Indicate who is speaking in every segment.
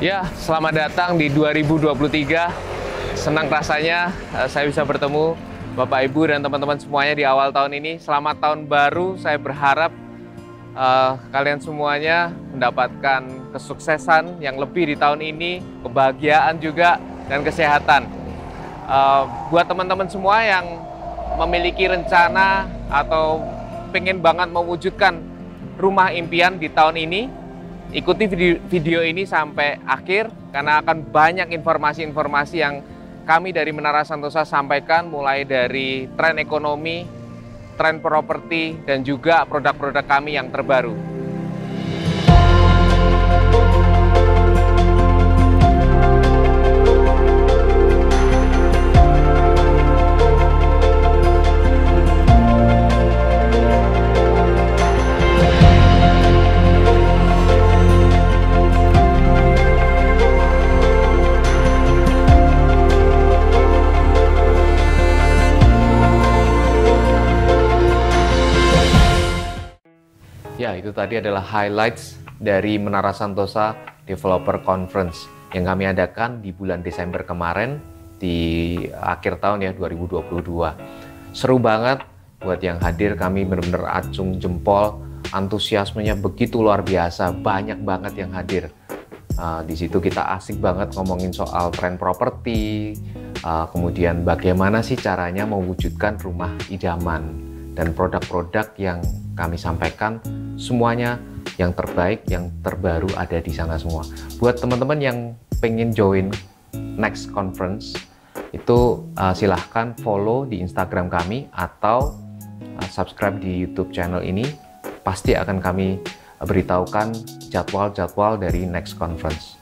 Speaker 1: Ya, selamat datang di 2023. Senang rasanya saya bisa bertemu Bapak Ibu dan teman-teman semuanya di awal tahun ini. Selamat tahun baru. Saya berharap kalian semuanya mendapatkan kesuksesan yang lebih di tahun ini, kebahagiaan juga, dan kesehatan. Buat teman-teman semua yang memiliki rencana atau pengen banget mewujudkan rumah impian di tahun ini, ikuti video ini sampai akhir karena akan banyak informasi-informasi yang kami dari Menara Santosa sampaikan, mulai dari tren ekonomi, tren properti, dan juga produk-produk kami yang terbaru. Ya, itu tadi adalah highlights dari Menara Santosa Developer Conference yang kami adakan di bulan Desember kemarin di akhir tahun ya 2022. Seru banget buat yang hadir, kami benar-benar acung jempol, antusiasmenya begitu luar biasa, banyak banget yang hadir. Di situ kita asik banget ngomongin soal tren properti, kemudian bagaimana sih caranya mewujudkan rumah idaman, dan produk-produk yang kami sampaikan semuanya yang terbaik, yang terbaru ada di sana semua. Buat teman-teman yang pengen join next conference, itu silahkan follow di Instagram kami atau subscribe di YouTube channel ini. Pasti akan kami beritahukan jadwal-jadwal dari next conference.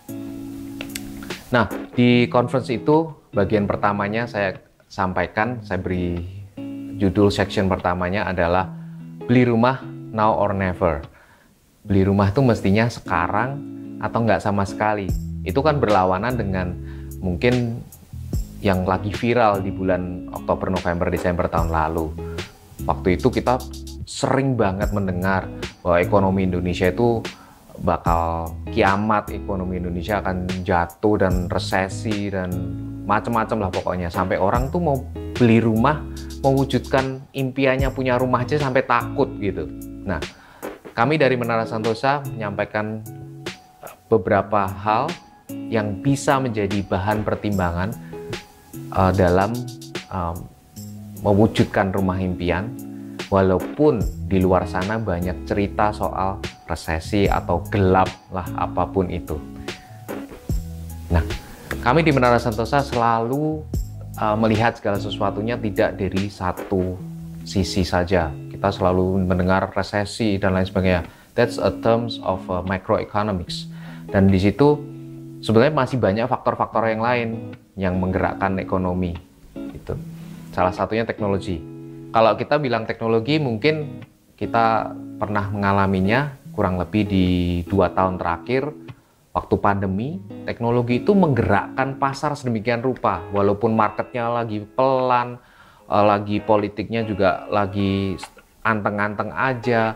Speaker 1: Nah, di conference itu bagian pertamanya saya sampaikan, saya beri judul section pertamanya adalah beli rumah now or never. Beli rumah itu mestinya sekarang atau nggak sama sekali. Itu kan berlawanan dengan mungkin yang lagi viral di bulan Oktober, November, Desember tahun lalu. Waktu itu kita sering banget mendengar bahwa ekonomi Indonesia itu bakal kiamat, ekonomi Indonesia akan jatuh dan resesi dan macam-macam lah pokoknya. Sampai orang tuh mau beli rumah, mewujudkan impiannya punya rumah aja sampai takut gitu. Nah, kami dari Menara Santosa menyampaikan beberapa hal yang bisa menjadi bahan pertimbangan dalam mewujudkan rumah impian, walaupun di luar sana banyak cerita soal resesi atau gelap lah apapun itu. Nah, kami di Menara Santosa selalu melihat segala sesuatunya tidak dari satu sisi saja. Kita selalu mendengar resesi dan lain sebagainya. That's a terms of microeconomics. Dan di situ sebenarnya masih banyak faktor-faktor yang lain yang menggerakkan ekonomi. Gitu. Salah satunya teknologi. Kalau kita bilang teknologi, mungkin kita pernah mengalaminya kurang lebih di 2 tahun terakhir. Waktu pandemi, teknologi itu menggerakkan pasar sedemikian rupa. Walaupun marketnya lagi pelan, lagi politiknya juga lagi anteng-anteng aja,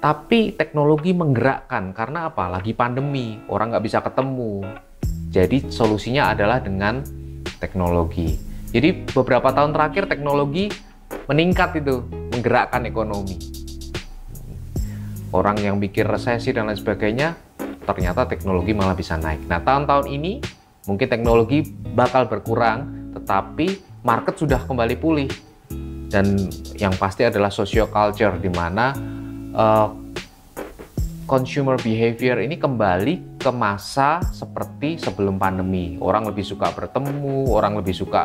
Speaker 1: tapi teknologi menggerakkan. Karena apa? Lagi pandemi, orang nggak bisa ketemu. Jadi solusinya adalah dengan teknologi. Jadi beberapa tahun terakhir teknologi meningkat itu, menggerakkan ekonomi. Orang yang mikir resesi dan lain sebagainya, ternyata teknologi malah bisa naik. Nah, tahun-tahun ini mungkin teknologi bakal berkurang, tetapi market sudah kembali pulih. Dan yang pasti adalah social culture, di mana consumer behavior ini kembali ke masa seperti sebelum pandemi. Orang lebih suka bertemu, orang lebih suka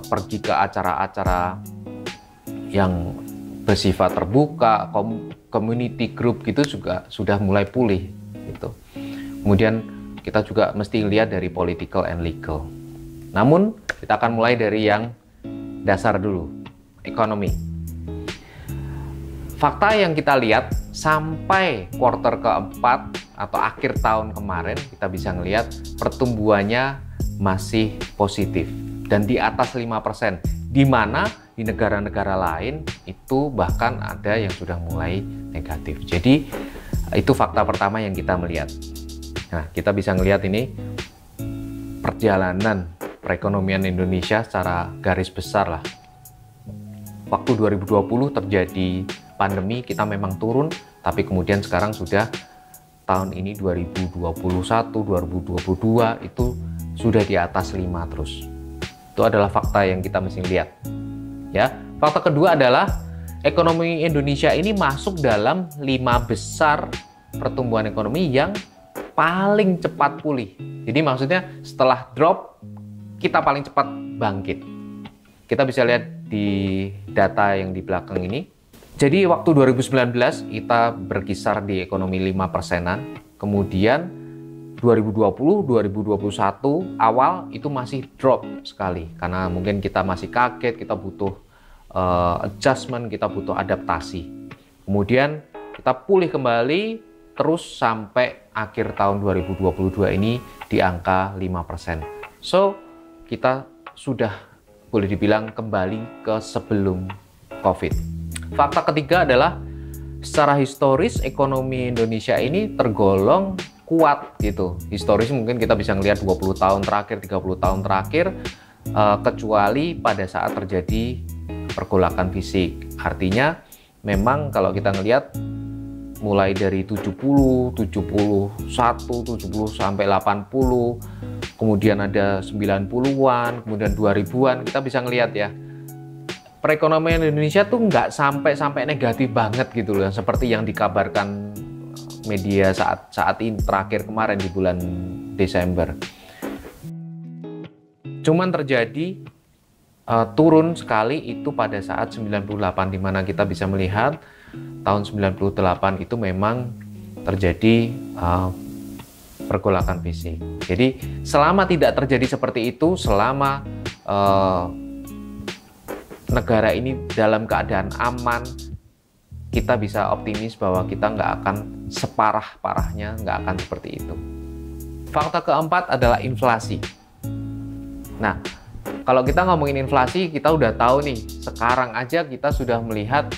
Speaker 1: pergi ke acara-acara yang bersifat terbuka, community group gitu juga sudah mulai pulih. Gitu. Kemudian kita juga mesti lihat dari political and legal. Namun kita akan mulai dari yang dasar dulu, ekonomi. Fakta yang kita lihat sampai kuartal keempat atau akhir tahun kemarin, kita bisa melihat pertumbuhannya masih positif dan di atas 5%, di mana di negara-negara lain itu bahkan ada yang sudah mulai negatif. Jadi itu fakta pertama yang kita melihat. Nah, kita bisa ngelihat ini perjalanan perekonomian Indonesia secara garis besar lah. Waktu 2020 terjadi pandemi, kita memang turun, tapi kemudian sekarang sudah tahun ini 2021, 2022 itu sudah di atas 5 terus. Itu adalah fakta yang kita mesti lihat. Ya, fakta kedua adalah ekonomi Indonesia ini masuk dalam 5 besar pertumbuhan ekonomi yang paling cepat pulih. Jadi maksudnya setelah drop, kita paling cepat bangkit. Kita bisa lihat di data yang di belakang ini. Jadi waktu 2019 kita berkisar di ekonomi 5%-an. Kemudian 2020, 2021 awal itu masih drop sekali. Karena mungkin kita masih kaget, kita butuh adjustment, kita butuh adaptasi. Kemudian kita pulih kembali terus sampai akhir tahun 2022 ini di angka 5%. So, kita sudah boleh dibilang kembali ke sebelum COVID. Fakta ketiga adalah secara historis ekonomi Indonesia ini tergolong kuat gitu. Historis mungkin kita bisa ngelihat 20 tahun terakhir, 30 tahun terakhir, kecuali pada saat terjadi pergolakan fisik. Artinya memang kalau kita ngelihat mulai dari 70, 71, 70 sampai 80, kemudian ada 90-an, kemudian 2000-an, kita bisa ngelihat ya. Perekonomian Indonesia tuh nggak sampai negatif banget gitu loh, seperti yang dikabarkan media saat ini terakhir kemarin di bulan Desember. Cuman terjadi turun sekali itu pada saat 98, di mana kita bisa melihat tahun 98 itu memang terjadi pergolakan fisik. Jadi selama tidak terjadi seperti itu, selama negara ini dalam keadaan aman, kita bisa optimis bahwa kita nggak akan separah-parahnya, nggak akan seperti itu. Fakta keempat adalah inflasi. Nah, kalau kita ngomongin inflasi, kita udah tahu nih, sekarang aja kita sudah melihat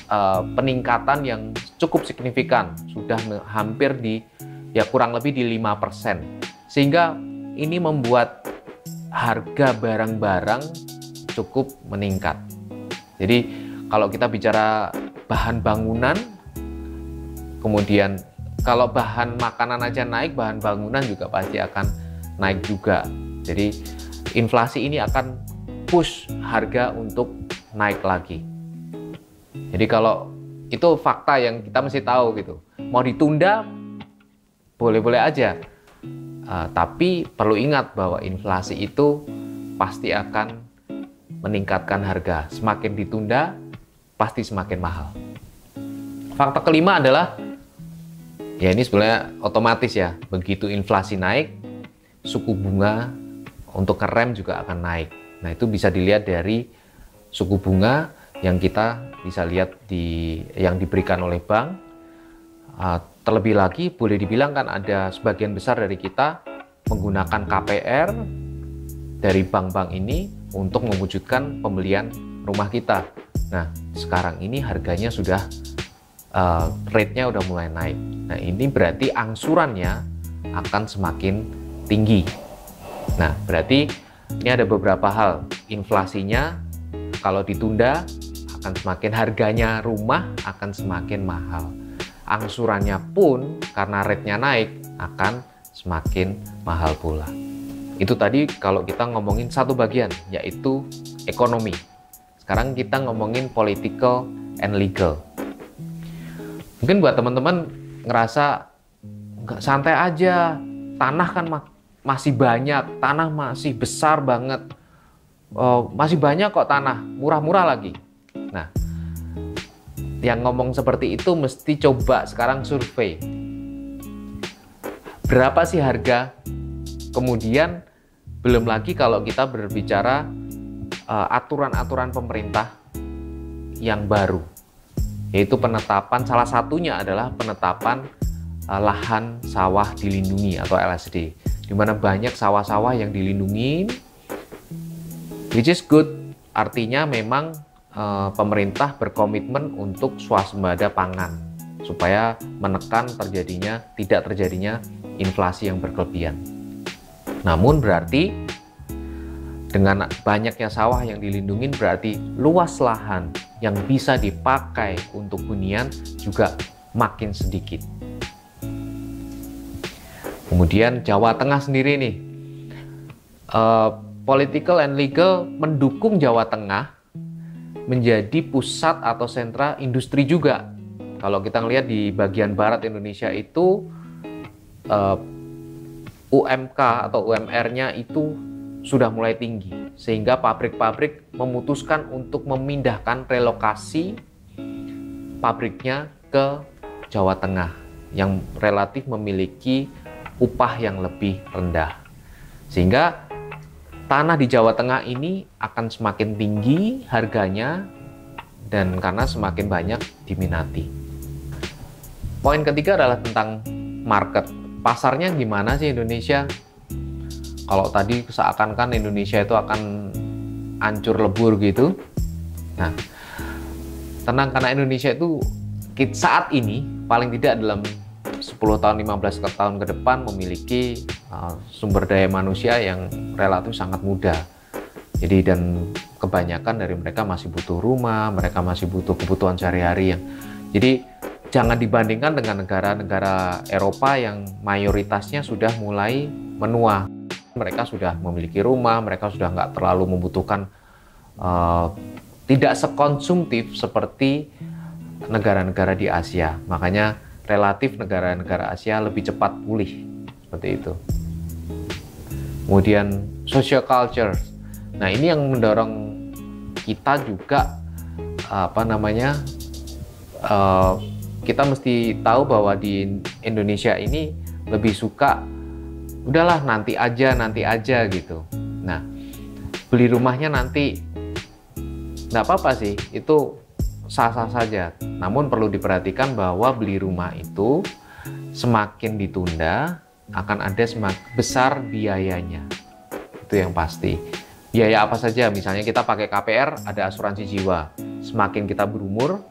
Speaker 1: peningkatan yang cukup signifikan, sudah hampir di kurang lebih di 5%. Sehingga ini membuat harga barang-barang cukup meningkat. Jadi kalau kita bicara bahan bangunan, kemudian kalau bahan makanan aja naik, bahan bangunan juga pasti akan naik juga. Jadi inflasi ini akan push harga untuk naik lagi. Jadi kalau itu fakta yang kita mesti tahu gitu. Mau ditunda boleh-boleh aja. Tapi perlu ingat bahwa inflasi itu pasti akan meningkatkan harga. Semakin ditunda pasti semakin mahal. Fakta kelima adalah ya ini sebenarnya otomatis ya. Begitu inflasi naik, suku bunga untuk ngerem juga akan naik. Nah, itu bisa dilihat dari suku bunga yang kita bisa lihat yang diberikan oleh bank. Terlebih lagi, boleh dibilang kan ada sebagian besar dari kita menggunakan KPR dari bank-bank ini untuk mewujudkan pembelian rumah kita. Nah, sekarang ini harganya sudah rate-nya udah mulai naik. Nah, ini berarti angsurannya akan semakin tinggi. Nah, berarti ini ada beberapa hal. Inflasinya kalau ditunda akan semakin, harganya rumah akan semakin mahal. Angsurannya pun karena rate-nya naik akan semakin mahal pula. Itu tadi kalau kita ngomongin satu bagian, yaitu ekonomi. Sekarang kita ngomongin political and legal. Mungkin buat teman-teman ngerasa nggak, santai aja, tanah kan masih banyak, tanah masih besar banget, masih banyak kok tanah, murah-murah lagi. Nah, yang ngomong seperti itu mesti coba sekarang survei. Berapa sih harga? Kemudian belum lagi kalau kita berbicara aturan-aturan pemerintah yang baru, yaitu penetapan, salah satunya adalah penetapan lahan sawah dilindungi atau LSD, di mana banyak sawah-sawah yang dilindungi, which is good. Artinya memang pemerintah berkomitmen untuk swasembada pangan supaya menekan tidak terjadinya inflasi yang berkelebihan. Namun berarti dengan banyaknya sawah yang dilindungi berarti luas lahan yang bisa dipakai untuk hunian juga makin sedikit. Kemudian Jawa Tengah sendiri nih, political and legal mendukung Jawa Tengah menjadi pusat atau sentra industri juga. Kalau kita ngelihat di bagian barat Indonesia itu UMK atau UMR-nya itu sudah mulai tinggi, sehingga pabrik-pabrik memutuskan untuk memindahkan relokasi pabriknya ke Jawa Tengah yang relatif memiliki upah yang lebih rendah. Sehingga tanah di Jawa Tengah ini akan semakin tinggi harganya dan karena semakin banyak diminati. Poin ketiga adalah tentang market. Pasarnya gimana sih Indonesia? Kalau tadi seakan-akan Indonesia itu akan hancur lebur gitu. Nah, tenang, karena Indonesia itu saat ini paling tidak dalam 10 tahun, 15 tahun ke depan memiliki sumber daya manusia yang relatif sangat mudah. Jadi dan kebanyakan dari mereka masih butuh rumah, mereka masih butuh kebutuhan sehari-hari yang. Jadi jangan dibandingkan dengan negara-negara Eropa yang mayoritasnya sudah mulai menua. Mereka sudah memiliki rumah, mereka sudah nggak terlalu membutuhkan, tidak sekonsumtif seperti negara-negara di Asia. Makanya relatif negara-negara Asia lebih cepat pulih, seperti itu. Kemudian social culture. Nah, ini yang mendorong kita juga kita mesti tahu bahwa di Indonesia ini lebih suka udahlah nanti aja gitu. Nah, beli rumahnya nanti nggak apa-apa sih, itu sah-sah saja. Namun perlu diperhatikan bahwa beli rumah itu semakin ditunda akan ada semakin besar biayanya. Itu yang pasti. Biaya apa saja? Misalnya kita pakai KPR, ada asuransi jiwa. Semakin kita berumur,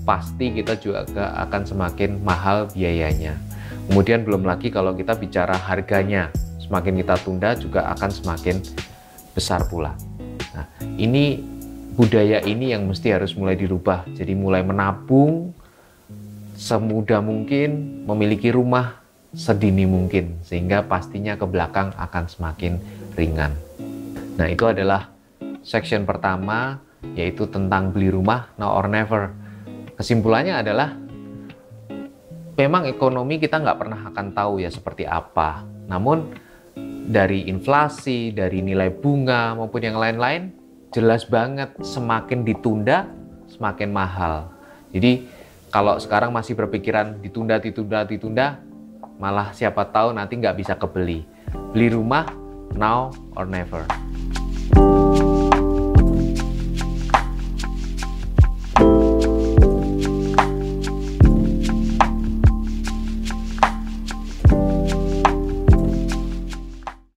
Speaker 1: pasti kita juga akan semakin mahal biayanya. Kemudian belum lagi kalau kita bicara harganya, semakin kita tunda juga akan semakin besar pula. Nah, ini budaya ini yang mesti harus mulai dirubah. Jadi mulai menabung semudah mungkin, memiliki rumah sedini mungkin, sehingga pastinya ke belakang akan semakin ringan. Nah, itu adalah section pertama, yaitu tentang beli rumah now or never. Kesimpulannya adalah memang ekonomi kita nggak pernah akan tahu ya seperti apa. Namun dari inflasi, dari nilai bunga maupun yang lain-lain, jelas banget semakin ditunda semakin mahal. Jadi kalau sekarang masih berpikiran ditunda, malah siapa tahu nanti nggak bisa kebeli. Beli rumah now or never.